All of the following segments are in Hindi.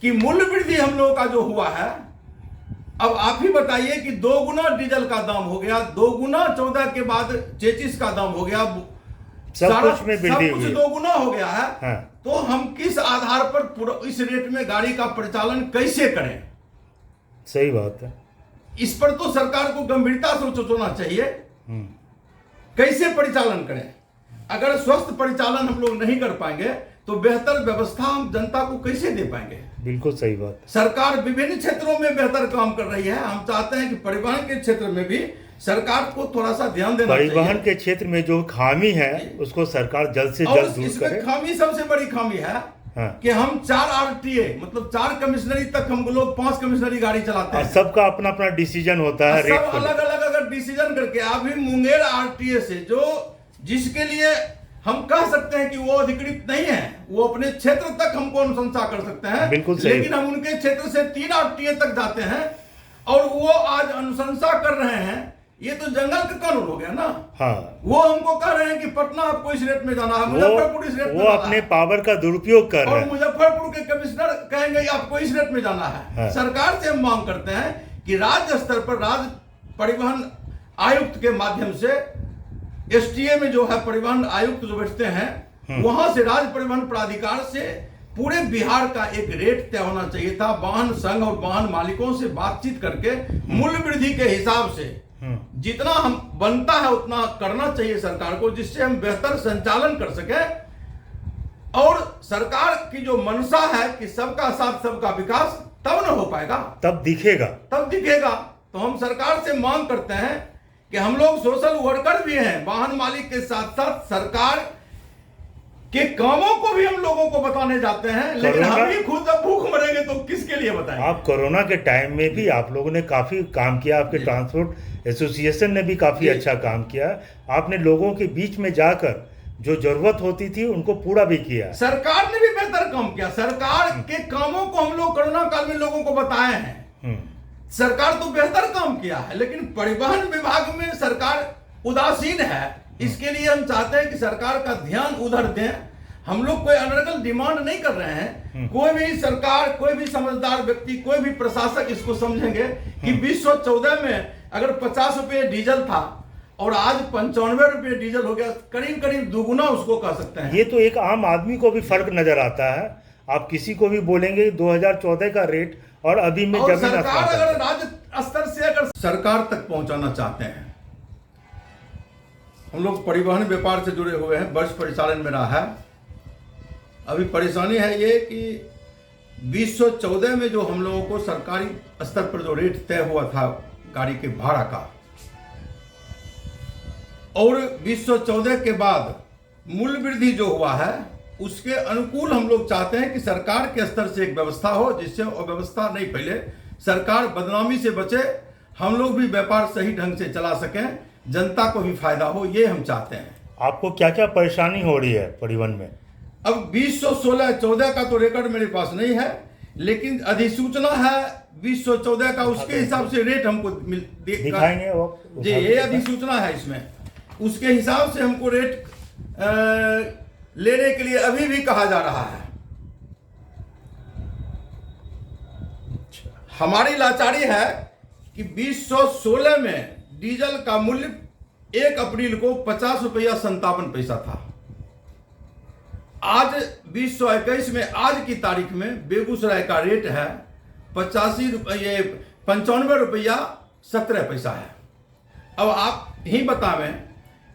कि मूल्य वृद्धि हम लोगों का जो हुआ है, अब आप ही बताइए कि 2 गुना डीजल का दाम हो गया, 2 गुना 14 के बाद चेचिस का दाम हो गया, सब कुछ में वृद्धि हुई, 2 गुना हो गया है। हाँ। तो हम किस आधार पर इस रेट में गाड़ी का परिचालन कैसे करें? सही बात है। इस पर तो सरकार को गंभीरता से सोचना चाहिए, कैसे परिचालन करें। अगर स्वस्थ परिचालन हम लोग नहीं कर पाएंगे तो बेहतर व्यवस्था हम जनता को कैसे दे पाएंगे? बिल्कुल सही बात है। सरकार विभिन्न क्षेत्रों में बेहतर काम कर रही है, हम चाहते हैं कि परिवहन के क्षेत्र में भी सरकार को थोड़ा सा ध्यान देना चाहिए। परिवहन के क्षेत्र में जो खामी है उसको सरकार जल्द से जल्द दूर करे। खामी, सबसे बड़ी खामी है कि हम 4 RTA मतलब 4 कमिश्नरी तक हम लोग 5 कमिश्नरी गाड़ी चलाते हैं। सबका अपना अपना डिसीजन होता है, सब अलग अलग अगर डिसीजन करके अभी मुंगेर RTA से जिसके लिए हम कह सकते हैं कि वो अधिकृत नहीं है, वो अपने क्षेत्र तक हमको अनुशंसा कर सकते हैं, बिल्कुल सही। लेकिन हम उनके क्षेत्र से 3 RTA तक जाते हैं और वो आज अनुशंसा कर रहे हैं। ये तो जंगल का कानून हो गया ना। हाँ। वो हमको कह रहे हैं कि पटना आपको इस रेट में जाना है, मुजफ्फरपुर इस रेट में वो अपने पावर का दुरुपयोग कर रहे हैं। और मुजफ्फरपुर के कमिश्नर कहेंगे आपको इस रेट में जाना है। हाँ। सरकार से हम मांग करते हैं कि राज्य स्तर पर राज्य परिवहन आयुक्त के माध्यम से STA में जो है परिवहन आयुक्त जो बैठते हैं, वहां से राज्य परिवहन प्राधिकार से पूरे बिहार का एक रेट तय होना चाहिए था। वाहन संघ और वाहन मालिकों से बातचीत करके मूल्य वृद्धि के हिसाब से जितना हम बनता है उतना करना चाहिए सरकार को, जिससे हम बेहतर संचालन कर सके। और सरकार की जो मंशा है कि सबका साथ सबका विकास, तब न हो पाएगा, तब दिखेगा। तो हम सरकार से मांग करते हैं कि हम लोग सोशल वर्कर भी हैं, वाहन मालिक के साथ साथ सरकार के कामों को भी हम लोगों को बताने जाते हैं, लेकिन हम ही खुद अब भूख मरेंगे तो किसके लिए बताएं? आप कोरोना के टाइम में भी आप लोगों ने काफी काम किया, आपके ट्रांसपोर्ट एसोसिएशन ने भी काफी अच्छा काम किया। आपने लोगों के बीच में जाकर जो जरूरत होती थी उनको पूरा भी किया। सरकार ने भी बेहतर काम किया। सरकार के कामों को हम लोग कोरोना काल में लोगों को बताए हैं। सरकार तो बेहतर काम किया है, लेकिन परिवहन विभाग में सरकार उदासीन है। इसके लिए हम चाहते हैं कि सरकार का ध्यान उधर दें। हम लोग कोई अनर्गल डिमांड नहीं कर रहे हैं। कोई भी सरकार, कोई भी समझदार व्यक्ति, कोई भी प्रशासक इसको समझेंगे कि 2014 में अगर 50 रुपये डीजल था और आज 95 रुपये डीजल हो गया, करीब करीब दुगुना उसको कह सकते हैं। ये तो एक आम आदमी को भी फर्क नजर आता है। आप किसी को भी बोलेंगे 2014 का रेट और अभी में जमीन सरकार अगर राज्य स्तर से अगर सरकार तक पहुंचाना चाहते हैं, हम लोग परिवहन व्यापार से जुड़े हुए हैं, वर्ष परिचालन में रहा है। अभी परेशानी है ये कि 2014 में जो हम लोगों को सरकारी स्तर पर जो रेट तय हुआ था गाड़ी के भाड़ा का, और 2014 के बाद मूल्य वृद्धि जो हुआ है उसके अनुकूल हम लोग चाहते हैं कि सरकार के स्तर से एक व्यवस्था हो, जिससे अव्यवस्था नहीं फैले, सरकार बदनामी से बचे, हम लोग भी व्यापार सही ढंग से चला सकें, जनता को भी फायदा हो, ये हम चाहते हैं। आपको क्या क्या परेशानी हो रही है परिवहन में? अब 2016-14 का तो रिकॉर्ड मेरे पास नहीं है, लेकिन अधिसूचना है 2014 का, उसके हिसाब से रेट हमको दिखाएंगे जी, ये अधिसूचना है, इसमें उसके हिसाब से हमको रेट लेने के लिए अभी भी कहा जा रहा है। हमारी लाचारी है कि 2016 में डीजल का मूल्य 1 अप्रैल को 50 रुपया 57 पैसा था। आज 2021 में आज की तारीख में बेगूसराय का रेट है 95 रुपया 17 पैसा है। अब आप ही बतावें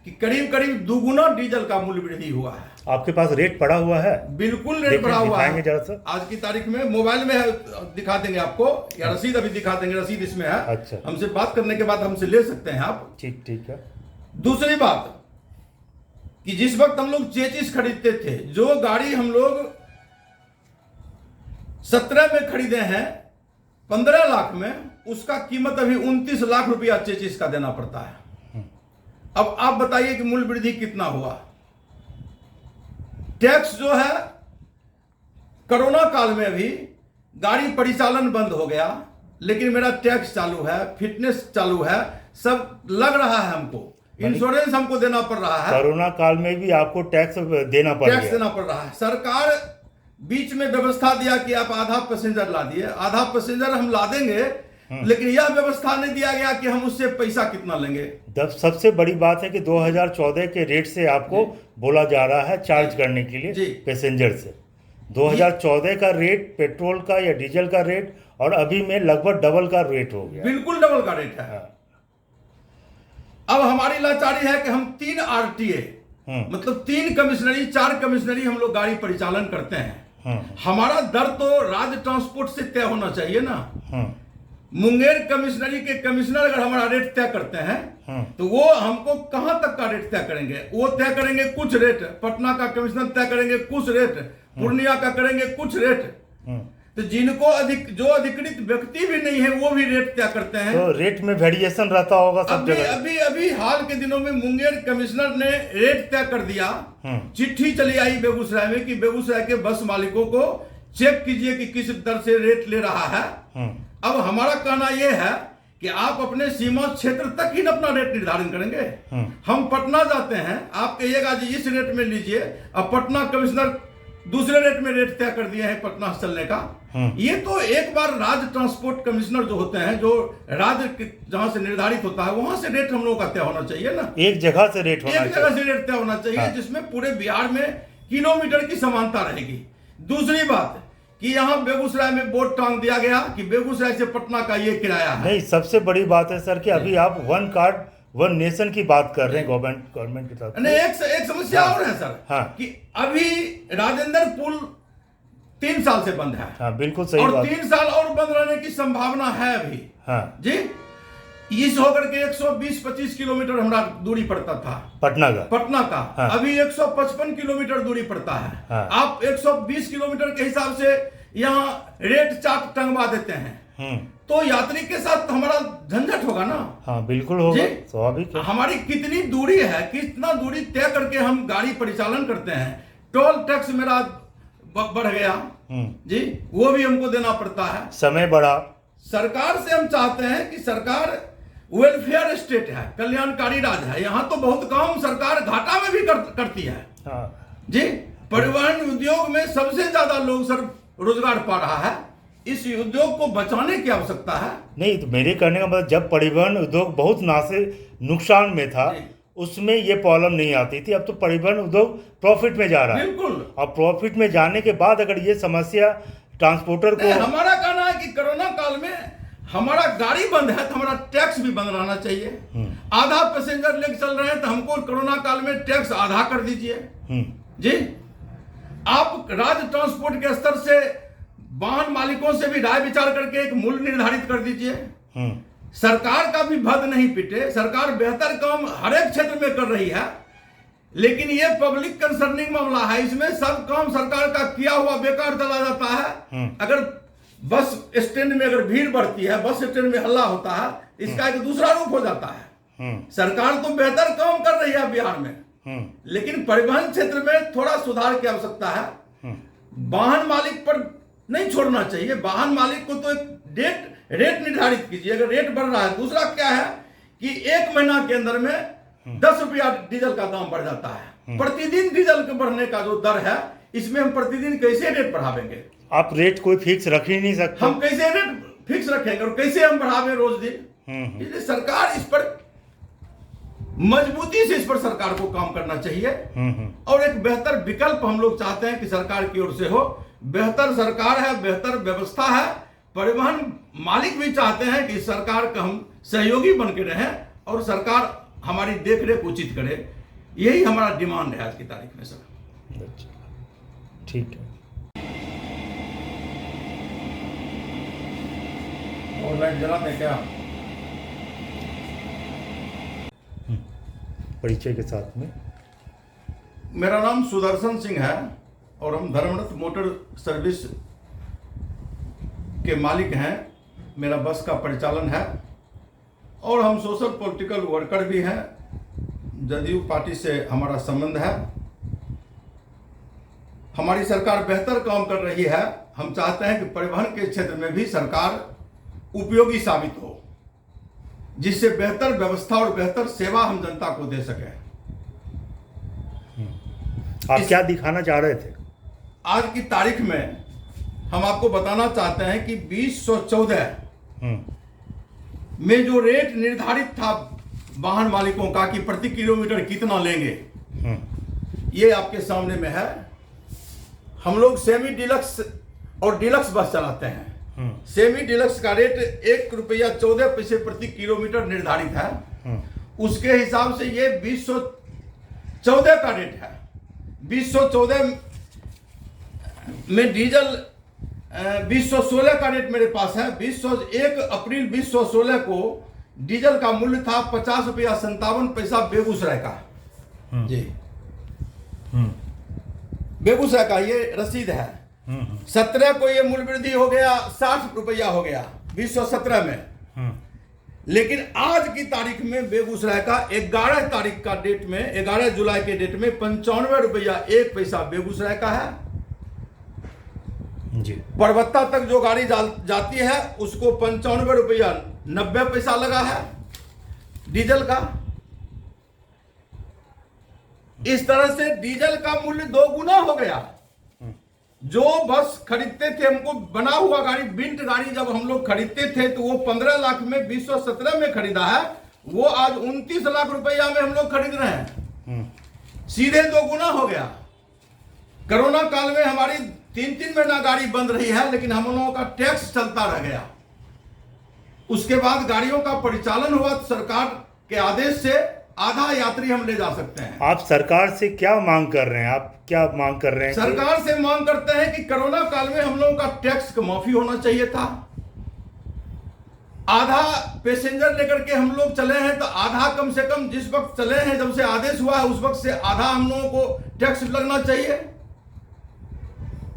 कि करीब करीब दुगुना डीजल का मूल्य वृद्धि हुआ है। आपके पास रेट पड़ा हुआ है? बिल्कुल रेट पड़ा हुआ है। जरा सा आज की तारीख में मोबाइल में है, दिखा देंगे आपको, या रसीद अभी दिखा देंगे, रसीद इसमें है। अच्छा। हमसे बात करने के बाद हमसे ले सकते हैं आप। ठीक है। दूसरी बात कि जिस वक्त हम लोग चेचिस खरीदते थे, जो गाड़ी हम लोग 17 में खरीदे हैं 15 लाख में, उसका कीमत अभी 29 लाख रुपया चेचिस का देना पड़ता है। अब आप बताइए कि मूल्य वृद्धि कितना हुआ। टैक्स जो है कोरोना काल में अभी गाड़ी परिचालन बंद हो गया, लेकिन मेरा टैक्स चालू है, फिटनेस चालू है, सब लग रहा है हमको, इंश्योरेंस हमको देना पड़ रहा है। कोरोना काल में भी आपको टैक्स देना पड़ रहा है। सरकार बीच में व्यवस्था दिया कि आप आधा पैसेंजर ला दिए, आधा पैसेंजर हम ला देंगे, लेकिन यह व्यवस्था नहीं दिया गया कि हम उससे पैसा कितना लेंगे। तब सबसे बड़ी बात है कि 2014 के रेट से आपको बोला जा रहा है चार्ज करने के लिए पैसेंजर से। 2014 का रेट पेट्रोल का या डीजल का रेट और अभी में लगभग डबल का रेट हो गया। बिल्कुल डबल का रेट है। अब हमारी लाचारी है कि हम 3 RTA मतलब 3 कमिश्नरी 4 कमिश्नरी हम लोग गाड़ी परिचालन करते हैं। हमारा दर तो राज्य ट्रांसपोर्ट से तय होना चाहिए ना। मुंगेर कमिश्नरी के कमिश्नर अगर हमारा रेट तय करते हैं तो वो हमको कहां तक का रेट तय करेंगे? वो तय करेंगे कुछ रेट, पटना का कमिश्नर तय करेंगे कुछ रेट, पूर्णिया का करेंगे कुछ रेट। तो जिनको जो अधिकृत व्यक्ति भी नहीं है वो भी रेट तय करते हैं। तो रेट में वेरिएशन रहता होगा सब जगह। अभी हाल के दिनों में मुंगेर कमिश्नर ने रेट तय कर दिया। चिट्ठी चली आई बेगूसराय में कि बेगूसराय के बस मालिकों को चेक कीजिए कि किस दर से रेट ले रहा है। अब हमारा कहना यह है कि आप अपने सीमा क्षेत्र तक ही अपना रेट निर्धारण करेंगे। हम पटना जाते हैं, आप कहिएगा जी इस रेट में लीजिए, अब पटना कमिश्नर दूसरे रेट में रेट तय कर दिया है पटना से चलने का। ये तो एक बार राज्य ट्रांसपोर्ट कमिश्नर जो होते हैं, जो राज्य जहां से निर्धारित होता है वहां से रेट हम लोगों का तय होना चाहिए ना। एक जगह से रेट होना चाहिए, एक जगह से रेट तय होना चाहिए जिसमें पूरे बिहार में किलोमीटर की समानता रहेगी। दूसरी बात कि यहाँ बेगूसराय में बोर्ड टांग दिया गया कि बेगूसराय से पटना का ये किराया है। नहीं, सबसे बड़ी बात है सर कि अभी आप 1 कार्ड 1 नेशन की बात कर रहे हैं गवर्नमेंट की तरफ। नहीं, एक समस्या और है सर कि अभी राजेंद्र पुल 3 साल से बंद है। हाँ, बिल्कुल सही और बात। 3 साल और बंद रहने की संभावना है अभी। हाँ जी, इस होकर के 120-25 किलोमीटर हमारा दूरी पड़ता था पटना का। हाँ। अभी 155 किलोमीटर दूरी पड़ता है। हाँ। आप 120 किलोमीटर के हिसाब से यहाँ रेट चार्ट टंगवा देते हैं तो यात्री के साथ हमारा झंझट होगा ना। हाँ, बिल्कुल होगा, स्वाभाविक है। हमारी कितनी दूरी है, कितना दूरी तय करके हम गाड़ी परिचालन करते हैं। टोल टैक्स मेरा बढ़ गया जी, वो भी हमको देना पड़ता है, समय बढ़ा। सरकार से हम चाहते हैं कि सरकार वेलफेयर स्टेट है, कल्याणकारी राज्य है, यहाँ तो बहुत काम सरकार घाटा में भी करती है। हाँ। जी, परिवहन उद्योग में सबसे ज्यादा लोग सर रोजगार पा रहा है, इस उद्योग को बचाने की आवश्यकता है। नहीं, तो मेरे कहने का मतलब जब परिवहन उद्योग बहुत नुकसान में था उसमें ये प्रॉब्लम नहीं आती थी। अब तो परिवहन उद्योग प्रॉफिट में जा रहा है। बिल्कुल। अब प्रॉफिट में जाने के बाद अगर ये समस्या ट्रांसपोर्टर को, हमारा कहना है कि कोरोना काल में हमारा गाड़ी बंद है तो हमारा टैक्स भी बंद रहना चाहिए। आधा पैसेंजर लेके चल रहे हैं तो हमको कोरोना काल में टैक्स आधा कर दीजिए। जी, आप राज्य ट्रांसपोर्ट के स्तर से वाहन मालिकों से भी राय विचार करके एक मूल्य निर्धारित कर दीजिए। सरकार का भी भद नहीं पिटे, सरकार बेहतर काम हर एक क्षेत्र में कर रही है, लेकिन ये पब्लिक कंसर्निंग मामला है, इसमें सब काम सरकार का किया हुआ बेकार चला जाता है। अगर बस स्टैंड में अगर भीड़ बढ़ती है, बस स्टैंड में हल्ला होता है, इसका एक दूसरा रूप हो जाता है। सरकार तो बेहतर काम कर रही है बिहार में, लेकिन परिवहन क्षेत्र में थोड़ा सुधार की आवश्यकता है। वाहन मालिक पर नहीं छोड़ना चाहिए, वाहन मालिक को तो एक रेट निर्धारित कीजिए। अगर रेट बढ़ रहा है, दूसरा क्या है कि 1 महीना के अंदर में 10 रुपया डीजल का दाम बढ़ जाता है। प्रतिदिन डीजल के बढ़ने का जो दर है, इसमें हम प्रतिदिन कैसे रेट बढ़ावेंगे? आप रेट कोई फिक्स रख ही नहीं सकते। हम कैसे रेट फिक्स रखेंगे और कैसे हम बढ़ावे रोज दिन? इसलिए सरकार इस पर मजबूती से इस पर सरकार को काम करना चाहिए और एक बेहतर विकल्प हम लोग चाहते हैं कि सरकार की ओर से हो। बेहतर सरकार है, बेहतर व्यवस्था है, परिवहन मालिक भी चाहते हैं कि सरकार का हम सहयोगी बन के रहें और सरकार हमारी देखरेख उचित करे। यही हमारा डिमांड है आज की तारीख में सर। ठीक है। और लाइट जलाते हैं क्या? परिचय के साथ में, मेरा नाम सुदर्शन सिंह है और हम धर्मरथ मोटर सर्विस के मालिक हैं। मेरा बस का परिचालन है और हम सोशल पॉलिटिकल वर्कर भी हैं। जदयू पार्टी से हमारा संबंध है। हमारी सरकार बेहतर काम कर रही है। हम चाहते हैं कि परिवहन के क्षेत्र में भी सरकार उपयोगी साबित हो, जिससे बेहतर व्यवस्था और बेहतर सेवा हम जनता को दे सकें। आप क्या दिखाना चाह रहे थे? आज की तारीख में हम आपको बताना चाहते हैं कि 2014 में जो रेट निर्धारित था वाहन मालिकों का कि प्रति किलोमीटर कितना लेंगे, ये आपके सामने में है। हम लोग सेमी डिलक्स और डिलक्स बस चलाते हैं। सेमी डिलक्स का रेट ₹1.14 प्रति किलोमीटर निर्धारित है। उसके हिसाब से ये 2014 का रेट है। 2014 में डीजल 2016 का रेट मेरे पास है। 1 अप्रैल 2016 को डीजल का मूल्य था ₹50.57 बेगूसराय का। जी, बेगूसराय का ये रसीद है। 17 को ये मूल्य वृद्धि हो गया, ₹60 हो गया 2017 में। लेकिन आज की तारीख में बेगूसराय का 11 तारीख का डेट में, 11 जुलाई के डेट में ₹95.01 बेगूसराय का है जी। परबत्ता तक जो गाड़ी जाती है उसको ₹95.90 लगा है डीजल का। इस तरह से डीजल का मूल्य 2 गुना हो गया। जो बस खरीदते थे, हमको बना हुआ गाड़ी, बिंट गाड़ी जब हम लोग खरीदते थे तो वो 15 लाख में 2017 में खरीदा है, वो आज 29 लाख रुपया में हम लोग खरीद रहे हैं। सीधे 2 गुना हो गया। कोरोना काल में हमारी 3-3 महीना गाड़ी बंद रही है, लेकिन हम लोगों का टैक्स चलता रह गया। उसके बाद गाड़ियों का परिचालन हुआ तो सरकार के आदेश से आधा यात्री हम ले जा सकते हैं। आप सरकार से क्या मांग कर रहे हैं? आप क्या मांग कर रहे हैं? सरकार से मांग करते हैं कि कोरोना काल में हम लोगों का टैक्स का माफी होना चाहिए था। आधा पैसेंजर लेकर के हम लोग चले हैं तो आधा कम से कम जिस वक्त चले हैं, जब से आदेश हुआ है उस वक्त से आधा हम लोगों को टैक्स लगना चाहिए।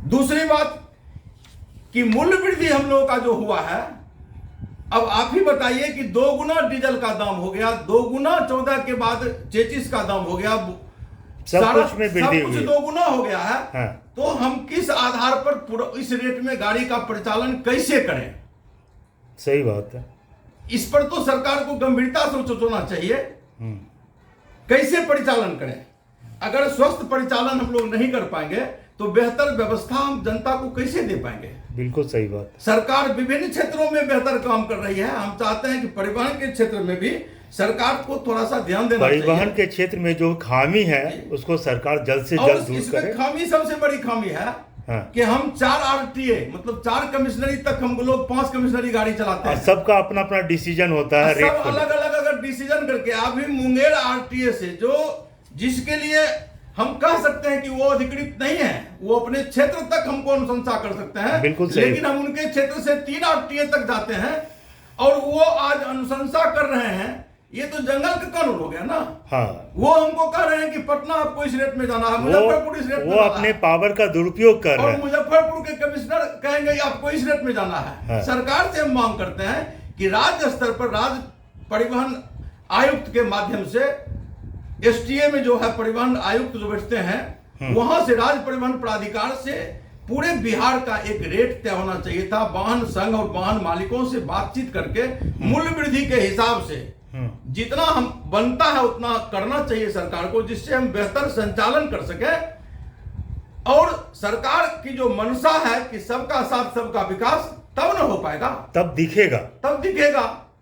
दूसरी बात कि मूल्य वृद्धि हम लोगों का जो हुआ है, अब आप ही बताइए कि 2 गुना डीजल का दाम हो गया, 2 गुना 14 के बाद चेचिस का दाम हो गया, सब कुछ में वृद्धि हुई, 2 गुना हो गया है। हाँ। तो हम किस आधार पर इस रेट में गाड़ी का परिचालन कैसे करें? सही बात है। इस पर तो सरकार को गंभीरता से सोचना चाहिए। कैसे परिचालन करें? अगर स्वस्थ परिचालन हम लोग नहीं कर पाएंगे तो बेहतर व्यवस्था हम जनता को कैसे दे पाएंगे? बिल्कुल सही बात है। सरकार विभिन्न क्षेत्रों में बेहतर काम कर रही है। हम चाहते हैं कि परिवहन के क्षेत्र में भी सरकार को थोड़ा सा ध्यान देना चाहिए। परिवहन के क्षेत्र में जो खामी है उसको सरकार जल्द से जल्द दूर करे। खामी, सबसे बड़ी खामी है कि हम 4 RTA मतलब 4 कमिश्नरी तक हम लोग 5 कमिश्नरी गाड़ी चलाते हैं। सबका अपना अपना डिसीजन होता है, सब अलग अलग अगर डिसीजन करके अभी मुंगेर RTA से जो जिसके लिए हम कह सकते हैं कि वो अधिकृत नहीं है, वो अपने क्षेत्र तक हमको अनुशंसा कर सकते हैं। बिल्कुल सही। लेकिन हम उनके क्षेत्र से 3 RTA तक जाते हैं और वो आज अनुशंसा कर रहे हैं। ये तो जंगल का कानून हो गया ना। हाँ। वो हमको कह रहे हैं कि पटना आपको इस रेट में जाना है, मुजफ्फरपुर इस रेट में, वो अपने पावर का दुरुपयोग कर रहे हैं। और मुजफ्फरपुर के कमिश्नर कहेंगे आपको इस रेट में जाना है। हाँ। सरकार से हम मांग करते हैं कि राज्य स्तर पर राज्य परिवहन आयुक्त के माध्यम से STA में जो है परिवहन आयुक्त जो बैठते हैं, वहां से राज्य परिवहन प्राधिकार से पूरे बिहार का एक रेट तय होना चाहिए था। वाहन संघ और वाहन मालिकों से बातचीत करके मूल्य वृद्धि के हिसाब से जितना हम बनता है उतना करना चाहिए सरकार को, जिससे हम बेहतर संचालन कर सके। और सरकार की जो मंशा है कि सबका साथ सबका विकास, तब न हो पाएगा, तब दिखेगा।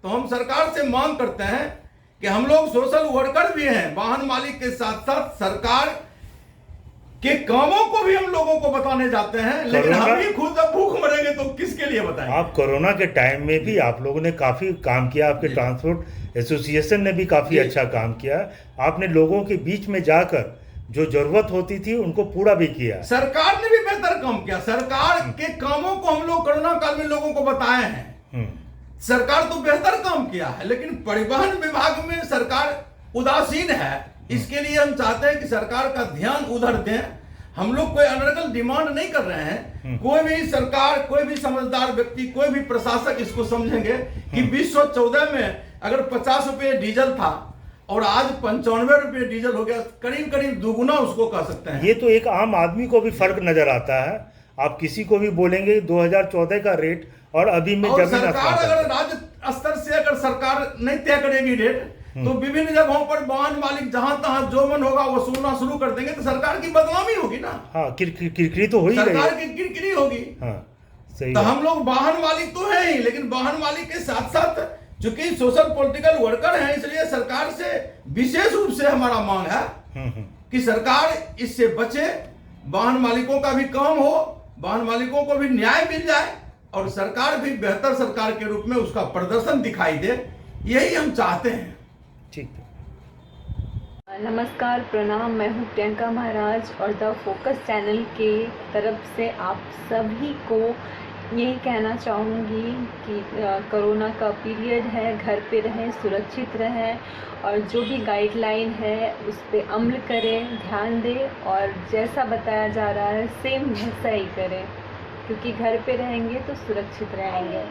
तो हम सरकार से मांग करते हैं कि हम लोग सोशल वर्कर भी हैं, वाहन मालिक के साथ साथ सरकार के कामों को भी हम लोगों को बताने जाते हैं, लेकिन हम ही खुद अब भूख मरेंगे तो किसके लिए बताएं? आप कोरोना के टाइम में भी आप लोगों ने काफी काम किया, आपके ट्रांसपोर्ट एसोसिएशन ने भी काफी अच्छा काम किया। आपने लोगों के बीच में जाकर जो जरूरत होती थी उनको पूरा भी किया। सरकार ने भी बेहतर काम किया। सरकार के कामों को हम लोग कोरोना काल में लोगों को बताए हैं। सरकार तो बेहतर काम किया है, लेकिन परिवहन विभाग में सरकार उदासीन है। इसके लिए हम चाहते हैं कि सरकार का ध्यान उधर दें। हम लोग कोई अनर्गल डिमांड नहीं कर रहे हैं। कोई भी सरकार, कोई भी समझदार व्यक्ति, कोई भी प्रशासक इसको समझेंगे कि 2014 में अगर 50 रुपये डीजल था और आज 95 रुपये डीजल हो गया, करीब करीब दुगुना उसको कह सकते हैं। ये तो एक आम आदमी को भी फर्क नजर आता है। आप किसी को भी बोलेंगे 2014 का रेट और अभी में सरकार अगर राज्य स्तर से अगर सरकार नहीं तय करेगी रेट, तो विभिन्न जगहों पर वाहन मालिक जहां तहां जो मन होगा वसूलना शुरू कर देंगे, तो सरकार की बदनामी होगी ना। हाँ, किरकिरी तो हो ही रही है। सरकार की किरकिरी होगी। हाँ, सही तो है। हम लोग वाहन मालिक तो हैं ही, लेकिन वाहन मालिक के साथ साथ चूंकि सोशल पॉलिटिकल वर्कर हैं, इसलिए सरकार से विशेष रूप से हमारा मांग है कि सरकार इससे बचे, वाहन मालिकों का भी काम हो, वाहन मालिकों को भी न्याय मिल जाए और सरकार भी बेहतर सरकार के रूप में उसका प्रदर्शन दिखाई दे, यही हम चाहते हैं। ठीक है। नमस्कार, प्रणाम। मैं हूँ प्रियंका महाराज और द फोकस चैनल के तरफ से आप सभी को यही कहना चाहूँगी कि कोरोना का पीरियड है, घर पे रहें, सुरक्षित रहें और जो भी गाइडलाइन है उस पर अमल करें, ध्यान दें और जैसा बताया जा रहा है सेम वैसा ही करें, क्योंकि घर पे रहेंगे तो सुरक्षित रहेंगे।